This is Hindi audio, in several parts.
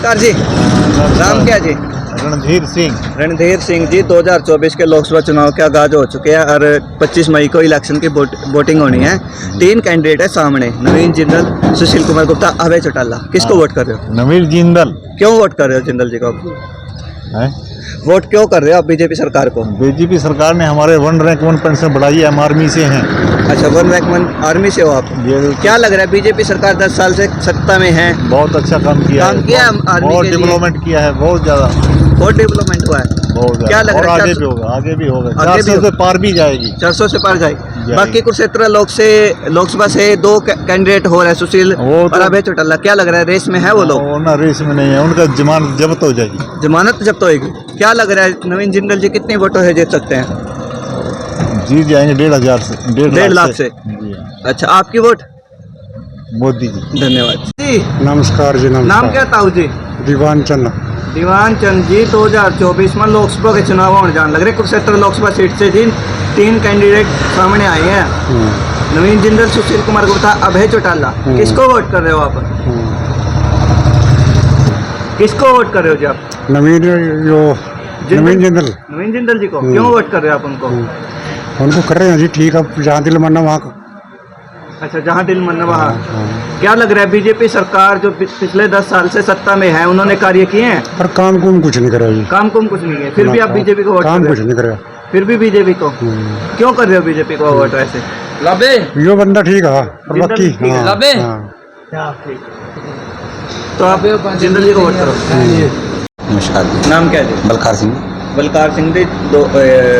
नमस्कार जी, नाम क्या जी? रणधीर सिंह। रणधीर सिंह जी, 2024 के लोकसभा चुनाव के आगाज हो चुके हैं और 25 मई को इलेक्शन की वोटिंग होनी है। 3 कैंडिडेट है सामने, नवीन जिंदल, सुशील कुमार गुप्ता, अभय चौटाला। किसको वोट कर रहे हो? नवीन जिंदल। क्यों वोट कर रहे हो जिंदल जी को? है? वोट क्यों कर रहे हो आप बीजेपी सरकार को? बीजेपी सरकार ने हमारे 1 रैंक 1 पेंशन बढ़ाई है, हम आर्मी से हैं। अच्छा, 1 रैंक 1 आर्मी से हो आप? क्या लग रहा है बीजेपी सरकार 10 साल से सत्ता में है? बहुत अच्छा काम किया है, बहुत डेवलपमेंट किया है, बहुत ज़्यादा बहुत डेवलपमेंट हुआ है। बहुत क्या लग रहा है? आगे भी होगा, आगे भी होगा, आगे 400 से पार भी जाएगी, 400 से पार जाएगी। बाकी कुरुक्षेत्र लोकसभा से 2 कैंडिडेट हो रहे हैं, सुशील और अभय चौटाला। क्या लग रहा है, रेस में है वो लोग? वो ना रेस में नहीं है, उनका जमानत जब्त हो जाएगी। जमानत जब्त होगी। क्या लग रहा है नवीन जिंदल जी कितने वोटों से जीत सकते हैं? जीत जाएंगे 1,500 से, 1.5 लाख से। अच्छा, आपकी वोट? मोदी जी। धन्यवाद जी। नमस्कार जी। नाम क्या ताऊ जी? दीवान चंद। दीवान चंद जी, 2024 में लोकसभा के चुनाव होने जाने लग रहे। कुरुक्षेत्र लोकसभा सीट से जी 3 कैंडिडेट सामने आए हैं, नवीन जिंदल, सुशील कुमार गुप्ता, अभय चौटाला। किसको वोट कर रहे हो आप? किसको वोट कर रहे हो जी आप? नवीन जिंदल। नवीन जिंदल जी को क्यों वोट कर रहे हो आप उनको? उनको कर रहे हैं जी, ठीक है, जहाँ दिल मानना वहाँ को। अच्छा, जहाँ दिल मानना वहाँ। क्या लग रहा है बीजेपी सरकार जो पिछले 10 साल से सत्ता में है, उन्होंने कार्य किए हैं? पर काम कुछ नहीं करा जी। काम कुछ नहीं है, फिर भी आप बीजेपी को वोट कर रहे हो? काम कुछ नहीं करा, फिर भी बीजेपी को क्यों कर रहे हो? बीजेपी को वोट ऐसे? लाबे यो बंदा ठीक है, पर बाकी लाबे तो आप जिंदल जी को वोट करो। नमस्कार जी। नाम क्या है? बलकार सिंह। बलकार सिंह जी,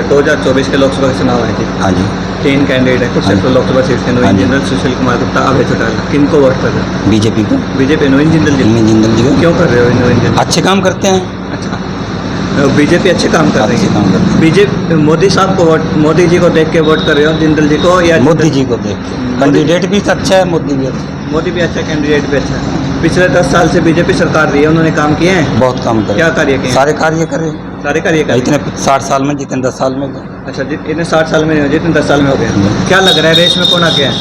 2024 के लोकसभा के चुनाव है जी। हाँ जी। 3 कैंडिडेट है कुरुक्षेत्र लोकसभा सीट से, नवीन जिंदल, सुशील कुमार गुप्ता, अभय चौटाला। किनको वोट कर रहे हो? बीजेपी को। बीजेपी, नवीन जिंदल जी। नवीन जिंदल जी को। क्यों कर रहे हो नवीन जिंदल? अच्छे काम करते हैं। अच्छा, बीजेपी अच्छे काम कर रही अच्छे काम करते है। बीजेपी मोदी साहब को वोट, मोदी जी को देख के वोट कर रहे हो जिंदल जी को या हैं। मोदी जी को देख के। कैंडिडेट भी अच्छा है, मोदी भी अच्छा है। मोदी भी अच्छा, कैंडिडेट भी अच्छा है। पिछले 10 साल से बीजेपी सरकार रही है, उन्होंने काम किए हैं? बहुत काम करे। क्या कार्य किए? सारे कार्य करे। सारे कार्य करे। इतने 60 साल में जितने 10 साल में गए। अच्छा, इतने 60 साल में नहीं हो, जितने 10 साल में हो गए। क्या लग रहा है रेस में कौन आ गया है?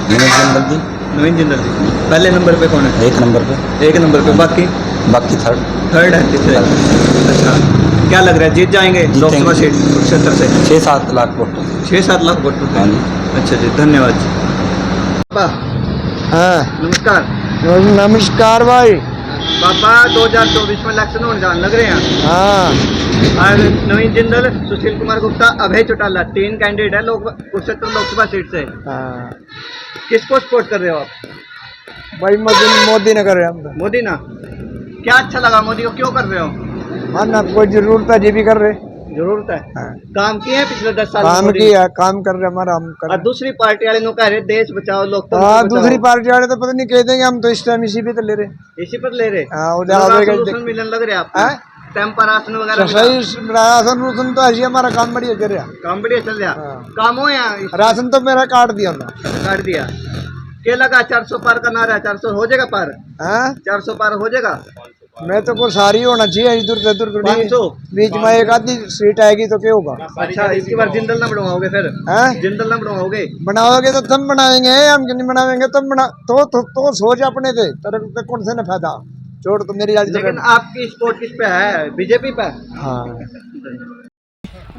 नवीन जिंदल जी। नवीन जिंदल जी पहले नंबर पे कौन है? 1 नंबर पे। 1 नंबर पे। बाकी थर्ड है तीसरे। अच्छा, क्या लग रहा है जीत जाएंगे लोकसभा सीट कुरुक्षेत्र से? 6-7 लाख वोट। 6-7 लाख वोट। हाँ जी। अच्छा जी, धन्यवाद जी। पापा, हाँ, नमस्कार। नमस्कार भाई। पापा, 2024 में इलेक्शन होने जाने लग रहे हैं। हाँ, और नवीन जिंदल, सुशील कुमार गुप्ता, अभय चौटाला, 3 कैंडिडेट है कुरुक्षेत्र लोकसभा सीट से। किसको सपोर्ट कर रहे हो आप? भाई मोदी ने करे हम तो। मोदी ना। क्या अच्छा लगा मोदी को, क्यों कर रहे हो? हाँ ना, कोई जरूरत है जी भी कर रहे। जरूरत है। काम किए हैं पिछले 10 साल? काम किया, काम कर रहे हमारा, हम कर। और दूसरी पार्टी वाले नो कह रहे देश बचाओ, लोकतंत्र हाँ, बचाओ। दूसरी पार्टी वाले तो पता नहीं कह देंगे, हम तो इस टाइम इसी पे तो ले रहे। इसी पर ले रहे। राशन मिलने लग रहे आप? टाइम पर राशन वगैरह सही, राशन तो ऐसी हमारा काम बढ़िया चल रहा। काम बढ़िया चल रहा। काम हो या राशन तो मेरा काट दिया ना। काट दिया। क्या लगा 400 पार का नारा? 400 हो जाएगा पार? 400 पार हो जाएगा? मैं तो कोई सारी होना चाहिए, इधर उधर 500 बीच में एक आधी सीट आएगी तो क्या होगा? अच्छा, इसकी बार जिंदल ना बनवाओगे फिर? जिंदल ना बनवाओगे? बनाओगे तो तुम बनाएंगे, हम क्यों नहीं बनाएंगे? तुम बना तो सोच अपने थे, तेरे कौन से न फायदा छोड़, तो मेरी लेकिन आपकी सपोर्ट किस पे है? बीजेपी पे? हाँ।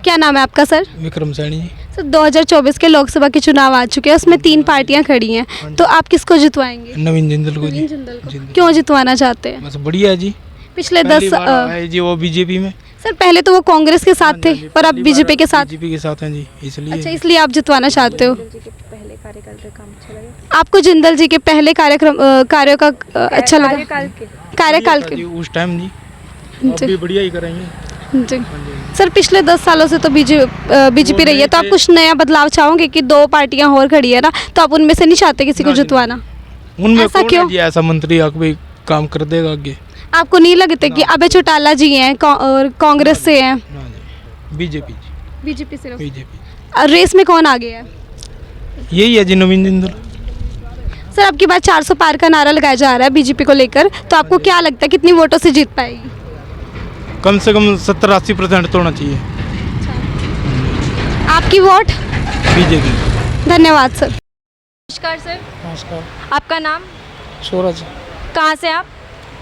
क्या नाम है आपका सर? विक्रम सैनी। सर, 2024 के लोकसभा के चुनाव आ चुके हैं, उसमें 3 पार्टियां खड़ी हैं, तो आप किसको जितवाएंगे? नवीन जिंदल को। नवीन जिंदल को। क्यों जितवाना चाहते हैं? बस बढ़िया जी। पिछले पहली 10 बार आया है जी वो बीजेपी में। सर, पहले तो वो कांग्रेस के साथ थे और अब बीजेपी के साथ। बीजेपी के साथ हैं जी, इसलिए। अच्छा, इसलिए आप जितवाना चाहते हो। आपको जिंदल जी के पहले कार्यों का अच्छा लगा? कार्यकाल के उस टाइम जी, अब भी बढ़िया ही करेंगे जी। सर, पिछले 10 सालों से तो बीजेपी रही है, तो आप कुछ नया बदलाव चाहोगे कि 2 पार्टियां और खड़ी है ना, तो आप उनमें से नहीं चाहते किसी को जितवाना? उनमें ऐसा कौन क्यों? है जी ऐसा मंत्री कोई काम कर देगा आगे? आपको नहीं लगता कि अभय चौटाला जी हैं और कांग्रेस से हैं? बीजेपी से। बीजेपी। रेस में कौन आ गया है? यही है जी, नवीन जिंदल। सर, अब की बार 400 पार का नारा लगाया जा रहा है बीजेपी को लेकर, तो आपको क्या लगता है कितनी वोटों से जीत पाएगी? कम से कम 70-80% तो होना चाहिए। आपकी वोट? बीजेपी। धन्यवाद सर। नमस्कार सर। नमस्कार। आपका नाम? सूरज। कहाँ से आप?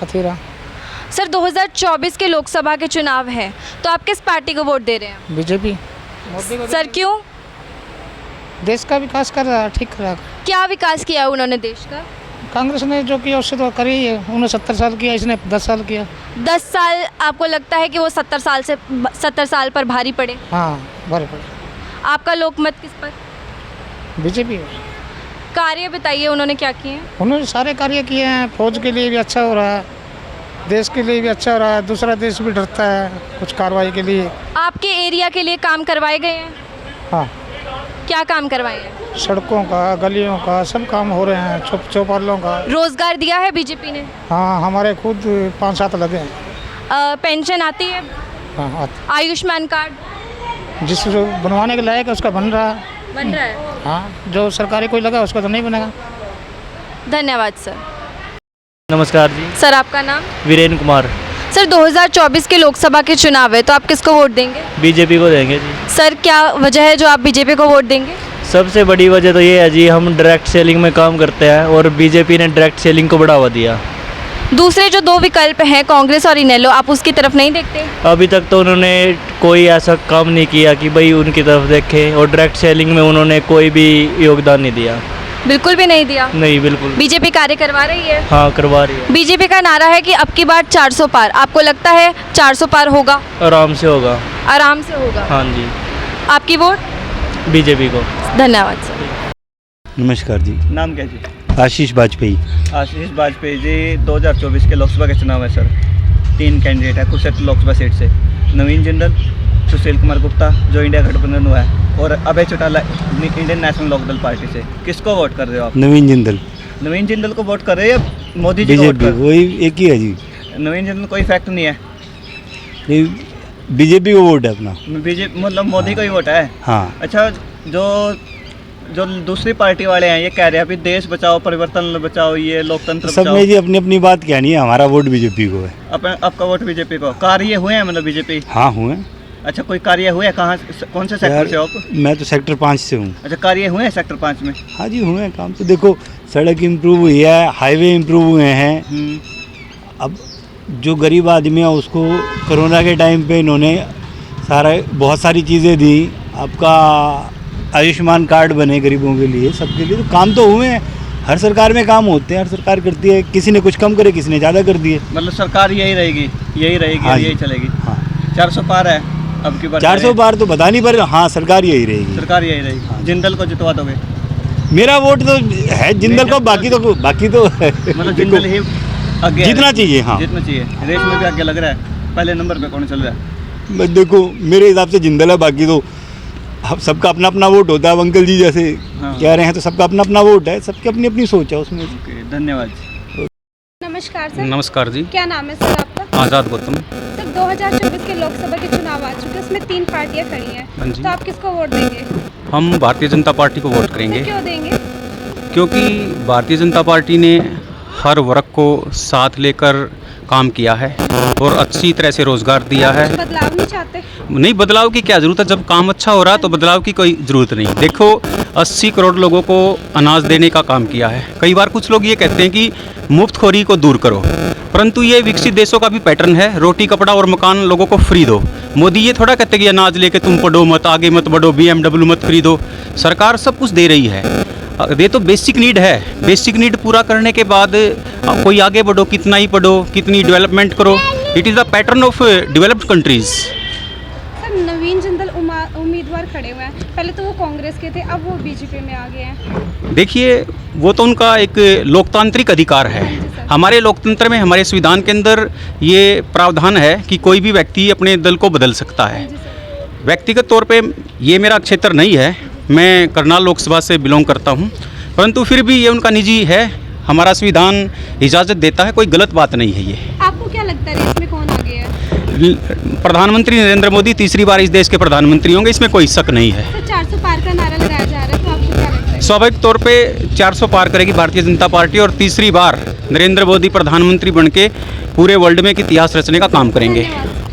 हथेरा। सर 2024 के लोकसभा के चुनाव हैं, तो आप किस पार्टी को वोट दे रहे हैं? बीजेपी मोदी को सर क्यों? देश का विकास कर रहा है, ठीक कर रहा है। क्या विकास किया है उन्होंने देश का? कांग्रेस ने जो किया उससे तो करी है, उन्होंने 70 साल किया, इसने 10 साल किया। 10 साल आपको लगता है कि वो 70 साल पर भारी पड़े? हाँ बड़े बड़े। आपका लोकमत किस पर? बीजेपी कार्य बताइए उन्होंने क्या किए हैं? उन्होंने सारे कार्य किए हैं, फौज के लिए भी अच्छा हो रहा है, देश के लिए भी अच्छा हो रहा है, दूसरा देश भी डरता है कुछ कार्रवाई के लिए। आपके एरिया के लिए काम करवाए गए हैं? हाँ क्या काम करवाए हैं? सड़कों का, गलियों का सब काम हो रहे हैं, चौपालों का। रोजगार दिया है बीजेपी ने? हाँ हमारे खुद 5-7 लगे हैं। पेंशन आती है? हाँ आयुष्मान कार्ड जिस बनवाने के लायक है उसका बन रहा है। बन रहा है? हाँ जो सरकारी कोई लगा उसका तो नहीं बनेगा। धन्यवाद सर। नमस्कार जी। सर आपका नाम? वीरेंद्र कुमार। सर 2024 के लोकसभा के चुनाव है, तो आप किसको वोट देंगे? बीजेपी को देंगे जी। सर क्या वजह है जो आप बीजेपी को वोट देंगे? सबसे बड़ी वजह तो ये है जी, हम डायरेक्ट सेलिंग में काम करते हैं और बीजेपी ने डायरेक्ट सेलिंग को बढ़ावा दिया। दूसरे जो 2 विकल्प हैं कांग्रेस और इनेलो, आप उसकी तरफ नहीं देखते? अभी तक तो उन्होंने कोई ऐसा काम नहीं किया कि भाई उनकी तरफ देखें, और डायरेक्ट सेलिंग में उन्होंने कोई भी योगदान नहीं दिया। बिल्कुल भी नहीं दिया? नहीं बिल्कुल। बीजेपी कार्य करवा रही है? हाँ करवा रही है। बीजेपी का नारा है कि अब की बार 400 पार, आपको लगता है 400 पार होगा? आराम से होगा। आराम से होगा। हाँ जी। आपकी वोट? बीजेपी को। धन्यवाद सर। नमस्कार जी। नाम क्या जी? आशीष वाजपेयी। आशीष वाजपेयी जी। 2024 के लोकसभा के चुनाव है सर। 3 कैंडिडेट है कुरुक्षेत्र लोकसभा सीट से। नवीन जिंदल, सुशील कुमार गुप्ता जो इंडिया गठबंधन हुआ है, और Abhay Chautala Indian National Lokdal party से। किसको वोट कर रहे हो आप? नवीन जिंदल। नवीन जिंदल को वोट कर रहे हैं या मोदी जी को वोट बीजेपी कर? वही एक ही है जी। नवीन जिंदल कोई फैक्ट नहीं है। ये बीजेपी को वोट है अपना। बीजेपी मतलब मोदी का ही वोट है। हाँ। अच्छा, जो दूसरी पार्टी वाले हैं ये कह रहे हैं अभी देश बचाओ, परिवर्तन बचाओ, ये लोकतंत्र सब बचाओ। में जी अपनी अपनी बात कहनी है, हमारा वोट बीजेपी को है। आपका वोट बीजेपी को। कार्य हुए हैं मतलब बीजेपी? हाँ हुए। अच्छा, कोई कार्य हुए हैं? कहाँ, कौन से सेक्टर से हो आप? मैं तो सेक्टर 5 से हूँ। अच्छा, कार्य हुए हैं सेक्टर 5 में? हाँ जी हुए हैं काम तो। देखो सड़क इम्प्रूव हुई है, हाईवे इम्प्रूव हुए हैं। अब जो गरीब आदमी है उसको कोरोना के टाइम पे इन्होंने बहुत सारी चीज़ें दी। आपका आयुष्मान कार्ड बने गरीबों के लिए, सबके लिए, तो काम तो हुए हैं। हर सरकार में काम होते हैं, हर सरकार करती है, किसी ने कुछ कम करे, किसी ने ज़्यादा कर दिए। मतलब सरकार यही रहेगी? हाँ यही चलेगी? हाँ। 400 पार है अब की बार? 400 पार तो बता नहीं, पर हाँ सरकार यही रहेगी। सरकार यही रहेगी। हाँ। जिंदल को जितवा दोगे? मेरा वोट तो है जिंदल को, बाकी तो मतलब जिंदल ही आगे जीतना चाहिए। हाँ जीतना चाहिए। रेस में भी आगे लग रहा है। पहले नंबर पे कौन चल रहा है? बस देखो मेरे हिसाब से जिंदल है, बाकी तो सबका अपना अपना वोट होता है। अब अंकल जी जैसे कह रहे हैं तो सबका अपना अपना वोट है, सबकी अपनी अपनी सोच है उसमें। धन्यवाद। नमस्कार सर। नमस्कार जी। क्या नाम है सर आपका? आज़ाद गौतम। सर 2024 के लोकसभा के चुनाव आ चुके हैं, उसमें 3 पार्टियां खड़ी हैं, हाँ जी। तो आप किसको वोट देंगे? हम भारतीय जनता पार्टी को वोट सर करेंगे, क्यों देंगे? क्योंकि भारतीय जनता पार्टी ने हर वर्ग को साथ लेकर काम किया है और अच्छी तरह से रोजगार दिया है। बदलाव नहीं चाहते? नहीं, बदलाव की क्या ज़रूरत है? जब काम अच्छा हो रहा है तो बदलाव की कोई ज़रूरत नहीं। देखो 80 करोड़ लोगों को अनाज देने का काम किया है। कई बार कुछ लोग ये कहते हैं कि मुफ्तखोरी को दूर करो, परंतु ये विकसित देशों का भी पैटर्न है। रोटी, कपड़ा और मकान लोगों को फ्री दो। मोदी ये थोड़ा कहते कि अनाज लेके तुम पढ़ो मत, आगे मत बढ़ो, BMW मत खरीदो। सरकार सब कुछ दे रही है। ये तो बेसिक नीड है। बेसिक नीड पूरा करने के बाद कोई आगे बढ़ो, कितना ही पढ़ो, कितनी डेवलपमेंट करो। It is the pattern of developed countries. Sir Naveen Jindal उम्मीदवार खड़े हुए हैं, पहले तो वो कांग्रेस के थे, अब वो बीजेपी में आ गए हैं। देखिए वो तो उनका एक लोकतांत्रिक अधिकार है। हमारे लोकतंत्र में, हमारे संविधान के अंदर ये प्रावधान है कि कोई भी व्यक्ति अपने दल को बदल सकता है। व्यक्तिगत तौर पे ये मेरा क्षेत्र नहीं है, मैं करनाल लोकसभा से बिलोंग करता हूँ, परंतु फिर भी ये उनका निजी है। हमारा संविधान इजाज़त देता है, कोई गलत बात नहीं है ये। आपको क्या लगता है रेस में कौन आगे है? प्रधानमंत्री नरेंद्र मोदी तीसरी बार इस देश के प्रधानमंत्री होंगे, इसमें कोई शक नहीं है। सर 400 पार का नारा लगाया जा रहा है, तो आपको क्या लगता है? स्वाभाविक तौर पे 400 पार करेगी भारतीय जनता पार्टी और तीसरी बार नरेंद्र मोदी प्रधानमंत्री बनके पूरे वर्ल्ड में एक इतिहास रचने का काम करेंगे। धन्यवाद।